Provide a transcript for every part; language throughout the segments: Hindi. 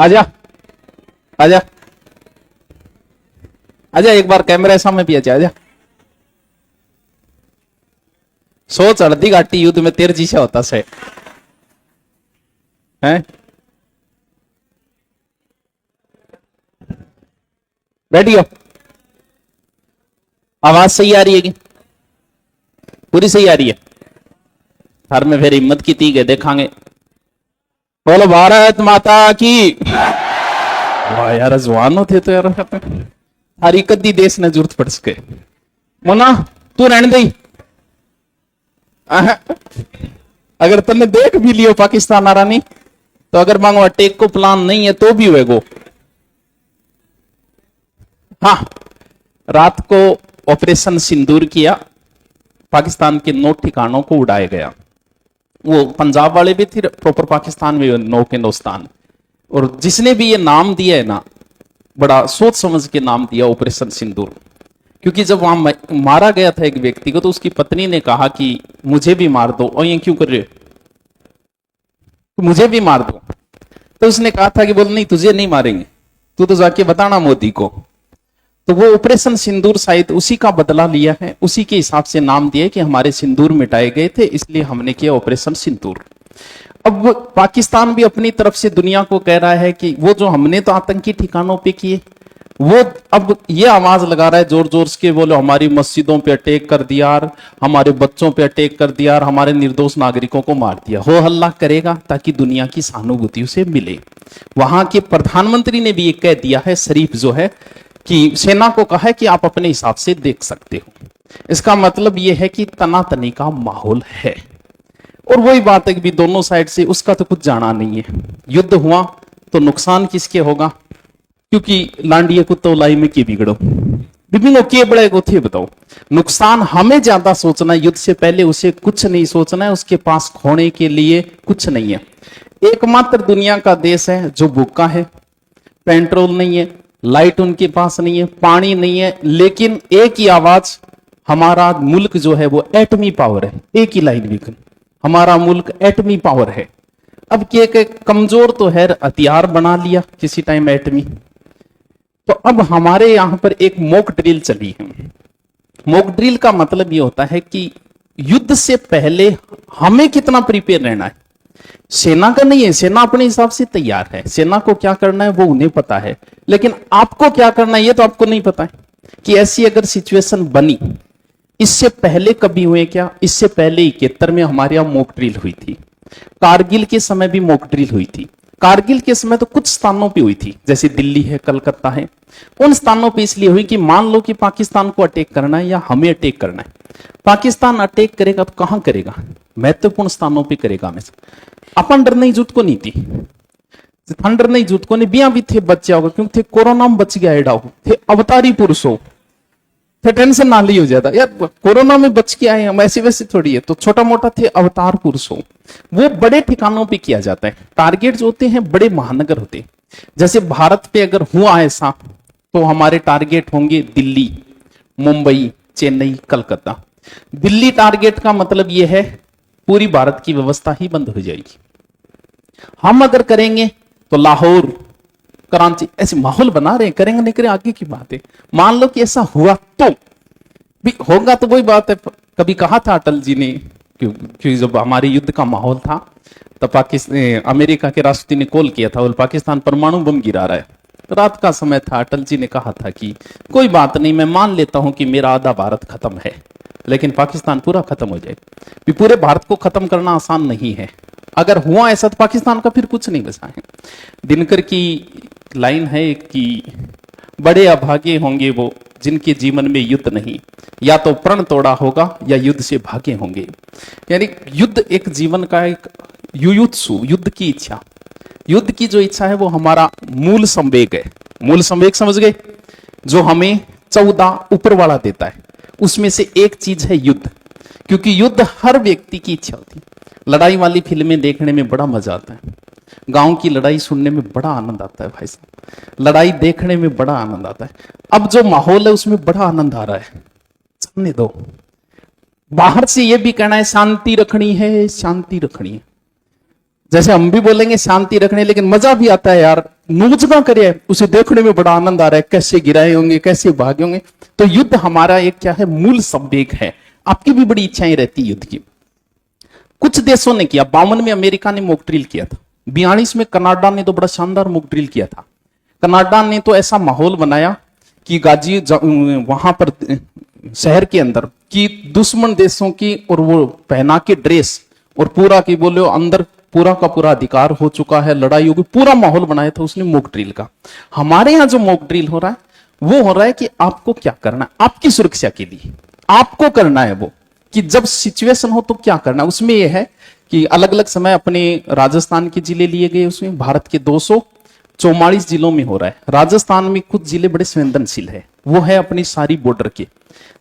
आजा आजा आजा, एक बार कैमरे सामने भी आजा। सोच हल्दी घाटी युद्ध में तेर जी से होता से है। बैठियो, आवाज सही आ रही है कि पूरी सही आ रही है? हर में फिर हिम्मत की तीग है, देखांगे। बोलो भारत माता की। वाह यार, जवानों थे तो यार, हरी कद्दी देश ने जरूरत पड़ सके। मोना तू रहने दे, अगर तुमने देख भी लियो पाकिस्तान आ रहा नहीं, तो अगर मांगो अटैक को प्लान नहीं है तो भी होएगो। हाँ, रात को ऑपरेशन सिंदूर किया, पाकिस्तान के 9 ठिकानों को उड़ाया गया। वो पंजाब वाले भी थे, प्रॉपर पाकिस्तान में 9 के 9 स्थान। और जिसने भी ये नाम दिया है ना, बड़ा सोच समझ के नाम दिया ऑपरेशन सिंदूर। क्योंकि जब वहां मारा गया था एक व्यक्ति को, तो उसकी पत्नी ने कहा कि मुझे भी मार दो। और ये क्यों कर रहे हो, तो मुझे भी मार दो। तो उसने कहा था कि बोल नहीं, तुझे नहीं मारेंगे, तू तो जाके बताना मोदी को। तो वो ऑपरेशन सिंदूर शायद उसी का बदला लिया है, उसी के हिसाब से नाम दिया कि हमारे सिंदूर मिटाए गए थे, इसलिए हमने किया ऑपरेशन सिंदूर। अब पाकिस्तान भी अपनी तरफ से दुनिया को कह रहा है कि वो जो हमने तो आतंकी ठिकानों पे किए, वो अब ये आवाज लगा रहा है जोर जोर से, बोलो हमारी मस्जिदों पे अटैक कर दिया, हमारे बच्चों पे अटैक कर दिया, हमारे निर्दोष नागरिकों को मार दिया। हो हल्ला करेगा ताकि दुनिया की सहानुभूति उसे मिले। वहां के प्रधानमंत्री ने भी ये कह दिया है, शरीफ जो है, कि सेना को कहा है कि आप अपने हिसाब से देख सकते हो। इसका मतलब यह है कि तनातनी का माहौल है। और वही बात है कि भी दोनों साइड से उसका तो कुछ जाना नहीं है। युद्ध हुआ तो नुकसान किसके होगा? क्योंकि लांडिये कुत्तो लाई में के बिगड़ो, विभिन्न के बड़े को थे बताओ। नुकसान हमें ज्यादा सोचना है, युद्ध से पहले उसे कुछ नहीं सोचना है, उसके पास खोने के लिए कुछ नहीं है। एकमात्र दुनिया का देश है जो भूखा है, पेट्रोल नहीं है, लाइट उनके पास नहीं है, पानी नहीं है, लेकिन एक ही आवाज, हमारा मुल्क जो है वो एटमी पावर है। एक ही लाइन विकन, हमारा मुल्क एटमी पावर है। अब के कमजोर तो है, हथियार बना लिया किसी टाइम एटमी। तो अब हमारे यहां पर एक मॉक ड्रिल चली है। मॉक ड्रिल का मतलब ये होता है कि युद्ध से पहले हमें कितना प्रिपेयर रहना है। सेना का नहीं है, सेना अपने हिसाब से तैयार है, सेना को क्या करना है वो उन्हें पता है, लेकिन आपको क्या करना है ये तो आपको नहीं पता है। कि ऐसी अगर सिचुएशन बनी, इससे पहले कभी हुए क्या? इससे पहले 71 में हमारे यहां मॉक ड्रिल हुई थी, कारगिल के समय भी मॉक ड्रिल हुई थी। कारगिल के समय तो कुछ स्थानों पे हुई थी, जैसे दिल्ली है, कलकत्ता है, उन स्थानों पे इसलिए हुई कि मान लो कि पाकिस्तान को अटैक करना है या हमें अटैक करना है। पाकिस्तान अटैक करेगा तो कहां करेगा? महत्वपूर्ण स्थानों पे करेगा हमेशा। अपन डर नहीं जुट को नहीं थी, ठंडर नहीं जुट को नहीं, बिया भी थे बच्चे होगा, क्योंकि थे कोरोना में बच गया एडा हो, थे अवतारी पुरुषों, थे टेंशन ना ली हो जाता यार, कोरोना में बच के आए हम, ऐसे वैसे थोड़ी है। तो छोटा मोटा थे अवतार पुरुषों, वो बड़े ठिकानों पे किया जाता है। टारगेट जो होते हैं बड़े महानगर होते हैं। जैसे भारत पे अगर हुआ ऐसा, तो हमारे टारगेट होंगे दिल्ली, मुंबई, चेन्नई, कलकत्ता। दिल्ली टारगेट का मतलब यह है पूरी भारत की व्यवस्था ही बंद हो जाएगी। हम अगर करेंगे तो लाहौर, कराची, ऐसे माहौल बना रहे हैं, करेंगे नहीं करें आगे की बात है। मान लो कि ऐसा हुआ तो भी होगा, तो वही बात है। कभी कहा था अटल जी ने, क्योंकि जब हमारे युद्ध का माहौल था तब पाकिस्तान, अमेरिका के राष्ट्रपति ने कॉल किया था, और पाकिस्तान परमाणु बम गिरा रहा है, रात का समय था। अटल जी ने कहा था कि कोई बात नहीं, मैं मान लेता हूं कि मेरा आधा भारत खत्म है, लेकिन पाकिस्तान पूरा खत्म हो जाए। पूरे भारत को खत्म करना आसान नहीं है। अगर हुआ ऐसा तो पाकिस्तान का फिर कुछ नहीं बचा है। दिनकर की लाइन है कि बड़े अभागे होंगे वो जिनके जीवन में युद्ध नहीं, या तो प्रण तोड़ा होगा या युद्ध से भागे होंगे। यानी युद्ध एक जीवन का एक युयुत्सु, युद्ध की इच्छा, युद्ध की जो इच्छा है वो हमारा मूल संवेग है। मूल संवेग समझ गए? जो हमें 14 ऊपर वाला देता है, उसमें से एक चीज है युद्ध। क्योंकि युद्ध हर व्यक्ति की इच्छा होती है। लड़ाई वाली फिल्में देखने में बड़ा मजा आता है, गांव की लड़ाई सुनने में बड़ा आनंद आता है भाई साहब, लड़ाई देखने में बड़ा आनंद आता है। अब जो माहौल है उसमें बड़ा आनंद आ रहा है, समझने दो। बाहर से ये भी कहना है शांति रखनी है, शांति रखनी है, जैसे हम भी बोलेंगे शांति रखनी है, लेकिन मजा भी आता है यार, नोजगा करे, उसे देखने में बड़ा आनंद आ रहा है, कैसे गिराए होंगे, कैसे भागे होंगे। तो युद्ध हमारा एक क्या है, मूल संवेग है। आपकी भी बड़ी इच्छाएं रहती युद्ध की। कुछ देशों ने किया, 52 में अमेरिका ने मॉक ड्रिल किया था, 42 में कनाडा ने तो बड़ा शानदार मॉक ड्रिल किया था। कनाडा ने तो ऐसा माहौल बनाया कि वहां पर शहर के अंदर कि दुश्मन देशों की और वो पहना के ड्रेस और पूरा की बोले अंदर पूरा का पूरा अधिकार हो चुका है, लड़ाई होगी, पूरा माहौल बनाया था उसने मॉक ड्रिल का। हमारे यहां जो मॉक ड्रिल हो रहा है वो हो रहा है कि आपको क्या करना है, आपकी सुरक्षा के लिए आपको करना है वो, कि जब सिचुएशन हो तो क्या करना। उसमें यह है कि अलग अलग समय अपने राजस्थान के जिले लिए गए, उसमें भारत के 244 जिलों में हो रहा है। राजस्थान में कुछ जिले बड़े संवेदनशील है, वो है अपनी सारी बॉर्डर के,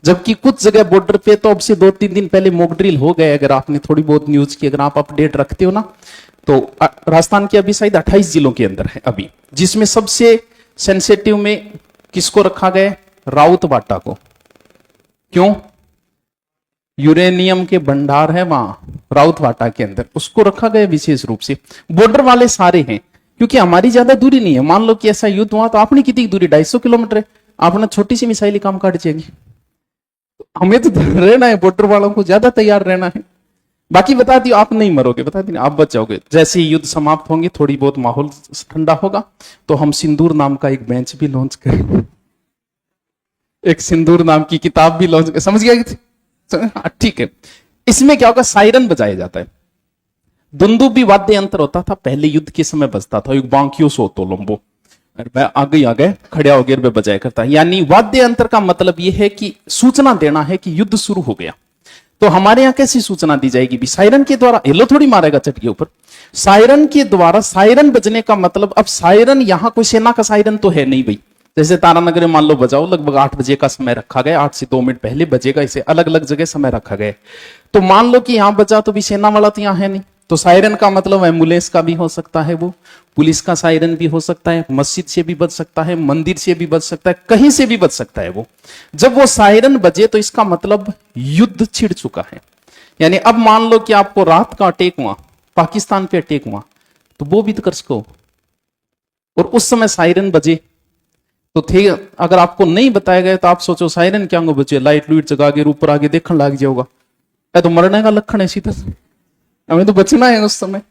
जबकि कुछ जगह बॉर्डर पे तो अब से 2-3 दिन पहले मॉक ड्रिल हो गए। अगर आपने थोड़ी बहुत न्यूज की अगर आप अपडेट रखते हो ना, तो राजस्थान के अभी शायद 28 जिलों के अंदर है अभी, जिसमें सबसे सेंसिटिव में किसको रखा गया, राउत बाटा को। क्यों? यूरेनियम के भंडार है वहां राउत वाटा के अंदर, उसको रखा गया विशेष रूप से। बॉर्डर वाले सारे हैं, क्योंकि हमारी ज्यादा दूरी नहीं है। मान लो कि ऐसा युद्ध हुआ तो आपने कितनी दूरी, 250 किलोमीटर है, आपने छोटी सी मिसाइल काम काट जाएगी। हमें तो रहना है, बॉर्डर वालों को ज्यादा तैयार रहना है। बाकी बता दियो, आप नहीं मरोगे, बता दी आप बच जाओगे। जैसे ही युद्ध समाप्त होंगे, थोड़ी बहुत माहौल ठंडा होगा, तो हम सिंदूर नाम का एक बेंच भी लॉन्च करेंगे, एक सिंदूर नाम की किताब भी लॉन्च, समझ गया? ठीक है। इसमें क्या होगा, सायरन बजाया जाता है। दुंदुबी वाद्य यंत्र होता था पहले, युद्ध के समय बजता था, एक बांकियो सो तो लंबो आगे खड़े हो गए बजाया करता है। यानी वाद्य यंत्र का मतलब यह है कि सूचना देना है कि युद्ध शुरू हो गया। तो हमारे यहां कैसी सूचना दी जाएगी भी, सायरन के द्वारा। हेलो थोड़ी मारेगा चट के ऊपर, सायरन के द्वारा। सायरन बजने का मतलब, अब सायरन यहां कोई सेना का सायरन तो है नहीं भाई। जैसे तारानगर में मान लो बजाओ, लगभग 8 बजे का समय रखा गया, 8 से 2 मिनट पहले बजेगा, इसे अलग अलग जगह समय रखा गया। तो मान लो कि यहां बजा तो भी सेना वाला तो यहां है नहीं, तो सायरन का मतलब एम्बुलेंस का भी हो सकता है, वो पुलिस का सायरन भी हो सकता है, मस्जिद से भी बज सकता है, मंदिर से भी बज सकता है, कहीं से भी बज सकता है वो। जब वो सायरन बजे तो इसका मतलब युद्ध छिड़ चुका है। यानी अब मान लो कि आपको रात का अटैक हुआ, पाकिस्तान पे अटैक हुआ, तो वो भी तो कर सको, और उस समय सायरन बजे तो थे। अगर आपको नहीं बताया गया तो आप सोचो सायरन क्या होगा, बचे लाइट लूट जगा के ऊपर आगे देखने लग जाओगा, तो मरने का लक्षण है सीधा, हमें तो बचना है उस समय।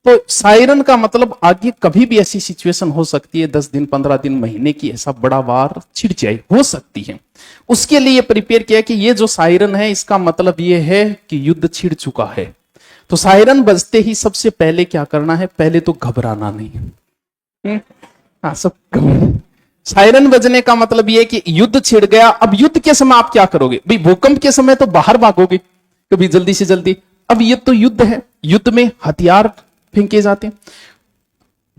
तो सायरन का मतलब आगे कभी भी ऐसी सिचुएशन हो सकती है, 10 दिन 15 दिन महीने की, ऐसा बड़ा वार छिड़ जाए हो सकती है। उसके लिए प्रिपेयर किया कि ये जो सायरन है इसका मतलब ये है कि युद्ध छिड़ चुका है। तो सायरन बजते ही सबसे पहले क्या करना है, पहले तो घबराना नहीं। हाँ, सब सायरन बजने का मतलब यह कि युद्ध छिड़ गया। अब युद्ध के समय आप क्या करोगे भाई, भूकंप के समय तो बाहर भागोगे कभी जल्दी से जल्दी। अब ये तो युद्ध है, युद्ध में हथियार फेंके जाते हैं।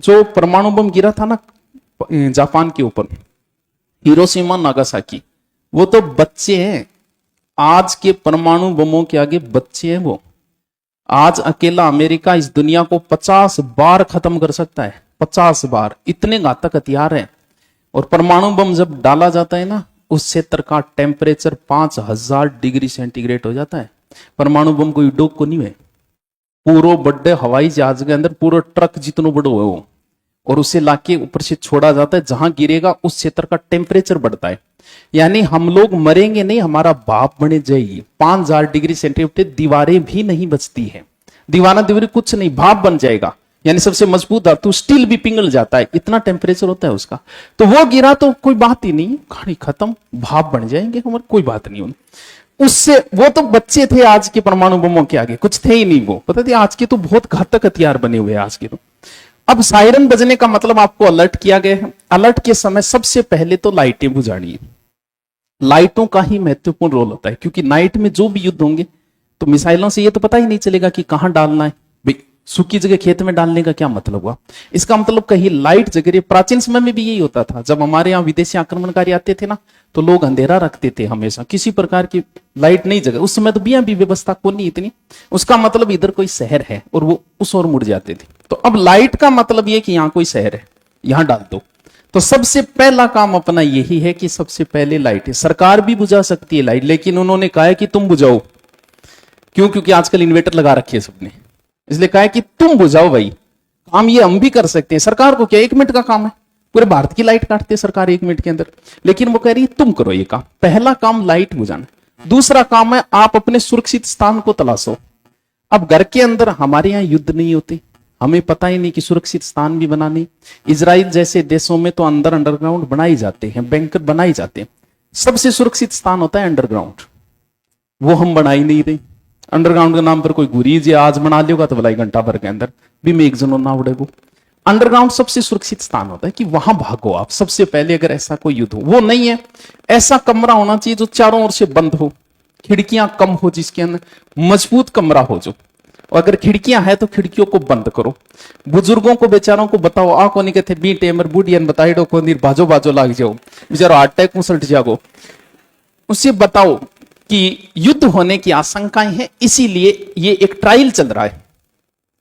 जो परमाणु बम गिरा था ना जापान के ऊपर, हिरोशिमा नागासाकी, वो तो बच्चे हैं आज के परमाणु बमों के आगे, बच्चे हैं वो। आज अकेला अमेरिका इस दुनिया को 50 बार खत्म कर सकता है, 50 बार, इतने घातक हथियार हैं। और परमाणु बम जब डाला जाता है ना, उस क्षेत्र का टेम्परेचर 5000 डिग्री सेंटीग्रेड हो जाता है। परमाणु बम कोई डोक को नहीं है, पूरा बड़े हवाई जहाज के अंदर पूरा ट्रक जितना बड़ा हो वो, और उसे लाके ऊपर से छोड़ा जाता है। जहां गिरेगा उस क्षेत्र का टेम्परेचर बढ़ता है। यानी हम लोग मरेंगे नहीं, हमारा बाप बने जाएगी। 5000 डिग्री सेंटीग्रेड, दीवारें भी नहीं बचती है, दीवारें कुछ नहीं, भाप बन जाएगा। यानी सबसे मजबूत धातु स्टील भी पिघल जाता है, इतना टेम्परेचर होता है उसका। तो वो गिरा तो कोई बात ही नहीं, कहानी खत्म, भाप बन जाएंगे हमारे, कोई बात नहीं। उससे वो तो बच्चे थे आज के परमाणु बमों के आगे, कुछ थे ही नहीं वो, पता थी। आज के तो बहुत घातक हथियार बने हुए हैं आज के तो। अब सायरन बजने का मतलब आपको अलर्ट किया गया है। अलर्ट के समय सबसे पहले तो लाइटें बुझानी है। लाइटों का ही महत्वपूर्ण रोल होता है, क्योंकि नाइट में जो भी युद्ध होंगे तो मिसाइलों से ये तो पता ही नहीं चलेगा कि कहां डालना है। सूखी जगह खेत में डालने का क्या मतलब हुआ, इसका मतलब कहीं लाइट जग रही। प्राचीन समय में भी यही होता था, जब हमारे यहाँ विदेशी आक्रमणकारी आते थे ना, तो लोग अंधेरा रखते थे हमेशा, किसी प्रकार की लाइट नहीं जगे। उस समय तो बिया भी व्यवस्था को नहीं इतनी, उसका मतलब इधर कोई शहर है और वो उस ओर मुड़ जाते थे। तो अब लाइट का मतलब ये कि यहाँ कोई शहर है, यहां डाल दो। तो सबसे पहला काम अपना यही है कि सबसे पहले लाइट है। सरकार भी बुझा सकती है लाइट, लेकिन उन्होंने कहा है कि तुम बुझाओ। क्यों? क्योंकि आजकल इन्वर्टर लगा रखी है सबने, इसलिए कहा है कि तुम बुझाओ भाई। काम ये हम भी कर सकते हैं। सरकार को क्या 1 मिनट का काम है, पूरे भारत की लाइट काटती है सरकार 1 मिनट के अंदर, लेकिन वो कह रही है तुम करो ये काम। पहला काम लाइट बुझाना, दूसरा काम है आप अपने सुरक्षित स्थान को तलाशो। अब घर के अंदर हमारे यहाँ युद्ध नहीं होते, हमें पता ही नहीं कि सुरक्षित स्थान भी बनाने। इजराइल जैसे देशों में तो अंदर अंडरग्राउंड बनाए जाते हैं, बैंकर बनाए जाते हैं। सबसे सुरक्षित स्थान होता है अंडरग्राउंड, वो हम बना ही नहीं रहे। अंडरग्राउंड के नाम पर कोई गुरीज या आज बना लियोगा तो भलाई घंटा भर के अंदर भी में एक जनों ना उड़े। वो अंडरग्राउंड सबसे सुरक्षित स्थान होता है कि वहां भागो आप सबसे पहले, अगर ऐसा कोई युद्ध हो। वो नहीं है, ऐसा कमरा होना चाहिए जो चारों ओर से बंद हो, खिड़कियां कम हो, जिसके अंदर मजबूत कमरा हो जो। और अगर खिड़कियां हैं तो खिड़कियों को बंद करो। बुजुर्गों को बेचारों को बताओ, आ को नहीं कहते बी टेमर बुढ़ियन बताइडो को नीर बाजो बाजो लाग जाओ, बेचारो हार्ट अटैक में सल्ट जागो। उसे बताओ कि युद्ध होने की आशंकाएं हैं, इसीलिए ये एक ट्रायल चल रहा है।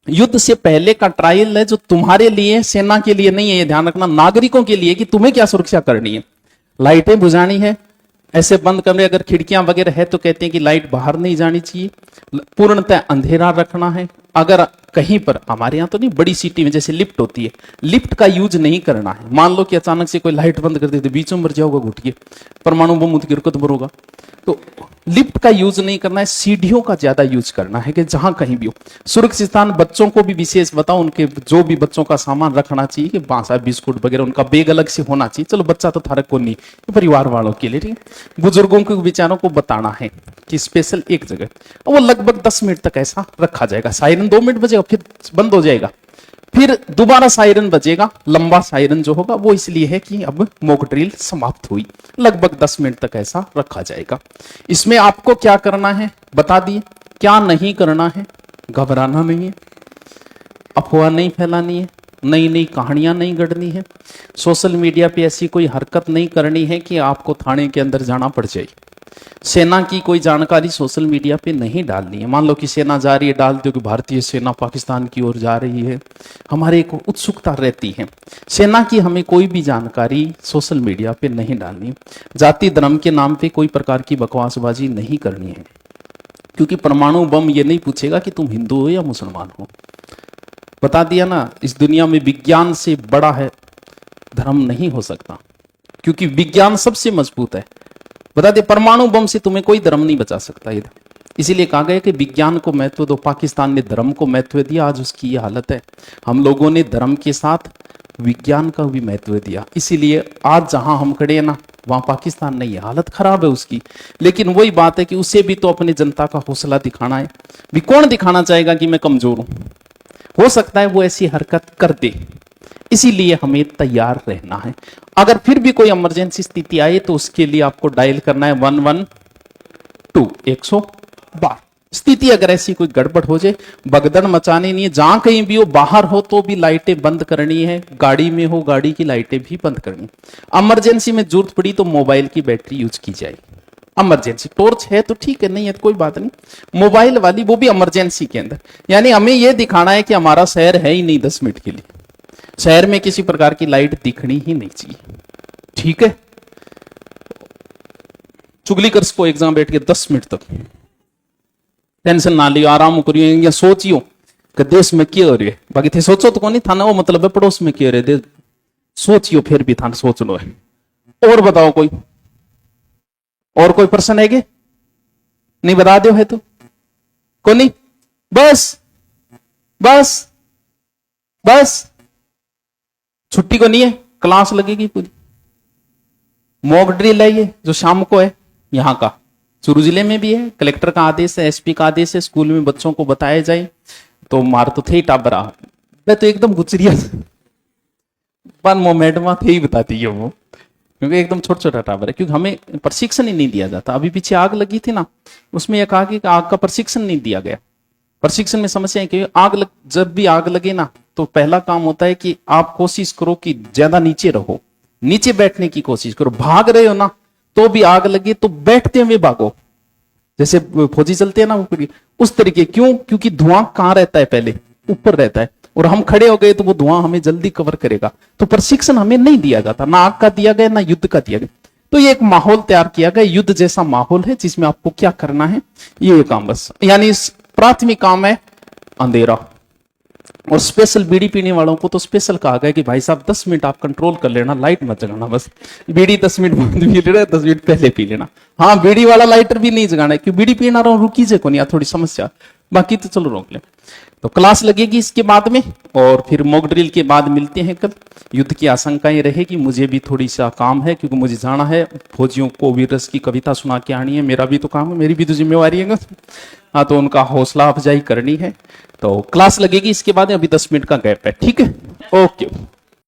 युद्ध से पहले का ट्रायल है जो तुम्हारे लिए, सेना के लिए नहीं है, ये ध्यान रखना, नागरिकों के लिए कि तुम्हें क्या सुरक्षा करनी है। लाइटें बुझानी है, ऐसे बंद कमरे, अगर खिड़कियां वगैरह है तो कहते हैं कि लाइट बाहर नहीं जानी चाहिए, पूर्णतः अंधेरा रखना है। अगर कहीं पर, हमारे यहाँ तो नहीं, बड़ी सिटी में जैसे लिफ्ट होती है, लिफ्ट का यूज नहीं करना है। मान लो कि अचानक से कोई लाइट बंद कर दे तो बीचों मर जाओगा घुटिए, परमाणु बम उठ गिर को तो मरोगा। तो लिफ्ट का यूज नहीं करना है, सीढ़ियों का ज्यादा यूज करना है कि जहां कहीं भी हो सुरक्षित स्थान। बच्चों को भी विशेष बताओ, उनके जो भी बच्चों का सामान रखना चाहिए कि बांसा बिस्कुट वगैरह, उनका बैग अलग से होना चाहिए। चलो बच्चा तो थारक को नहीं, परिवार वालों के लिए, ठीक है। बुजुर्गों के विचारों को बताना है कि स्पेशल एक जगह, वो लगभग 10 मिनट तक ऐसा रखा जाएगा। सायरन 2 मिनट बजेगा, फिर बंद हो जाएगा, फिर दोबारा सायरन बजेगा। लंबा सायरन जो होगा वो इसलिए है कि अब मॉक ड्रिल समाप्त हुई, लगभग 10 मिनट तक ऐसा रखा जाएगा। इसमें आपको क्या करना है बता दिए, क्या नहीं करना है। घबराना नहीं है, अफवाह नहीं फैलानी है, नई नई कहानियां नहीं गढ़नी है, सोशल मीडिया पे ऐसी कोई हरकत नहीं करनी है कि आपको थाने के अंदर जाना पड़ जाए। सेना की कोई जानकारी सोशल मीडिया पे नहीं डालनी है। मान लो कि सेना जा रही है, डाल दो कि भारतीय सेना पाकिस्तान की ओर जा रही है, हमारे एक उत्सुकता रहती है। सेना की हमें कोई भी जानकारी सोशल मीडिया पे नहीं डालनी। जाति धर्म के नाम पे कोई प्रकार की बकवासबाजी नहीं करनी है, क्योंकि परमाणु बम ये नहीं पूछेगा कि तुम हिंदू हो या मुसलमान हो। बता दिया ना, इस दुनिया में विज्ञान से बड़ा है धर्म नहीं हो सकता, क्योंकि विज्ञान सबसे मजबूत है। बता दे, परमाणु बम से तुम्हें कोई धर्म नहीं बचा सकता इधर। इसीलिए कहा गया कि विज्ञान को महत्व दो। पाकिस्तान ने धर्म को महत्व दिया, आज उसकी ये हालत है। हम लोगों ने धर्म के साथ विज्ञान का भी महत्व दिया, इसीलिए आज जहां हम खड़े हैं ना, वहां पाकिस्तान नहीं है, हालत खराब है उसकी। लेकिन वही बात है कि उसे भी तो अपनी जनता का हौसला दिखाना है। भी कौन दिखाना चाहेगा कि मैं कमजोर हूं? हो सकता है वो ऐसी हरकत कर दे, इसीलिए हमें तैयार रहना है। अगर फिर भी कोई इमरजेंसी स्थिति आए तो उसके लिए आपको डायल करना है 112 112। स्थिति अगर ऐसी कोई गड़बड़ हो जाए, भगदड़ मचानी नहीं है। जहां कहीं भी हो, बाहर हो तो भी लाइटें बंद करनी है, गाड़ी में हो गाड़ी की लाइटें भी बंद करनी। इमरजेंसी में जरूरत पड़ी तो मोबाइल की बैटरी यूज की जाए। इमरजेंसी टॉर्च है तो ठीक है, नहीं है तो कोई बात नहीं, मोबाइल वाली, वो भी इमरजेंसी के अंदर। यानी हमें यह दिखाना है कि हमारा शहर है ही नहीं 10 मिनट के लिए, शहर में किसी प्रकार की लाइट दिखनी ही नहीं चाहिए, ठीक है। चुगली कर सको एग्जाम बैठ के 10 मिनट तक, टेंशन ना लियो, आराम करियो, या सोचियो कि देश में क्या हो रही है। बाकी थे सोचो तो कौन थाना, वो मतलब है पड़ोस में क्या हो रहे, सोचियो, फिर भी थाना सोच लो है। और बताओ कोई, और कोई प्रश्न है कि नहीं? बता दो है तो कौन नहीं? बस बस बस, छुट्टी को नहीं है, क्लास लगेगी पूरी। मॉक ड्रिल है ये जो शाम को है, यहां का चूरू जिले में भी है, कलेक्टर का आदेश है, एसपी का आदेश है, स्कूल में बच्चों को बताया जाए। तो मार तो थे टाबरा, मैं तो एकदम गुजरिया पर वो मैडम थे ही बताती है वो, क्योंकि एकदम छोटा छोटा टावर है। क्योंकि हमें प्रशिक्षण ही नहीं दिया जाता। अभी पीछे आग लगी थी ना, उसमें यह कहा कि आग का प्रशिक्षण नहीं दिया गया। प्रशिक्षण में समस्या है कि जब भी आग लगे ना, तो पहला काम होता है कि आप कोशिश करो कि ज्यादा नीचे रहो, नीचे बैठने की कोशिश करो। भाग रहे हो ना तो भी आग लगे तो बैठते हुए भागो, जैसे फौजी चलते हैं ना ऊपर, उस तरीके। क्यों? क्योंकि धुआं कहां रहता है, पहले ऊपर रहता है, और हम खड़े हो गए तो वो धुआं हमें जल्दी कवर करेगा। तो प्रशिक्षण हमें नहीं दिया जाता, ना आग का दिया गया ना युद्ध का दिया गया। तो ये एक माहौल तैयार किया गया, युद्ध जैसा माहौल है जिसमें आपको क्या करना है ये काम बस। यानी प्राथमिक काम है अंधेरा, और स्पेशल बीड़ी पीने वालों को तो स्पेशल कहा गया कि भाई साहब 10 मिनट आप कंट्रोल कर लेना, लाइट मत जगाना, बस बीड़ी 10 मिनट बाद पी लेना, 10 मिनट पहले पी लेना। हाँ, बीड़ी वाला लाइटर भी नहीं जगाना है, क्यों बीड़ी पीना रहा हूं, रुकीजे को नहीं, थोड़ी समस्या, बाकी तो चलो रोक ले। तो क्लास लगेगी इसके बाद में, और फिर मॉक ड्रिल के बाद मिलते हैं कल। युद्ध की आशंकाएं रहेगी, मुझे भी थोड़ी सा काम है क्योंकि मुझे जाना है, फौजियों को वीरस की कविता सुना के आनी है, मेरा भी तो काम है, मेरी भी तो जिम्मेवारी है। हाँ, तो उनका हौसला अफजाई करनी है। तो क्लास लगेगी इसके बाद, अभी 10 मिनट का गैप है, ठीक है, ओके।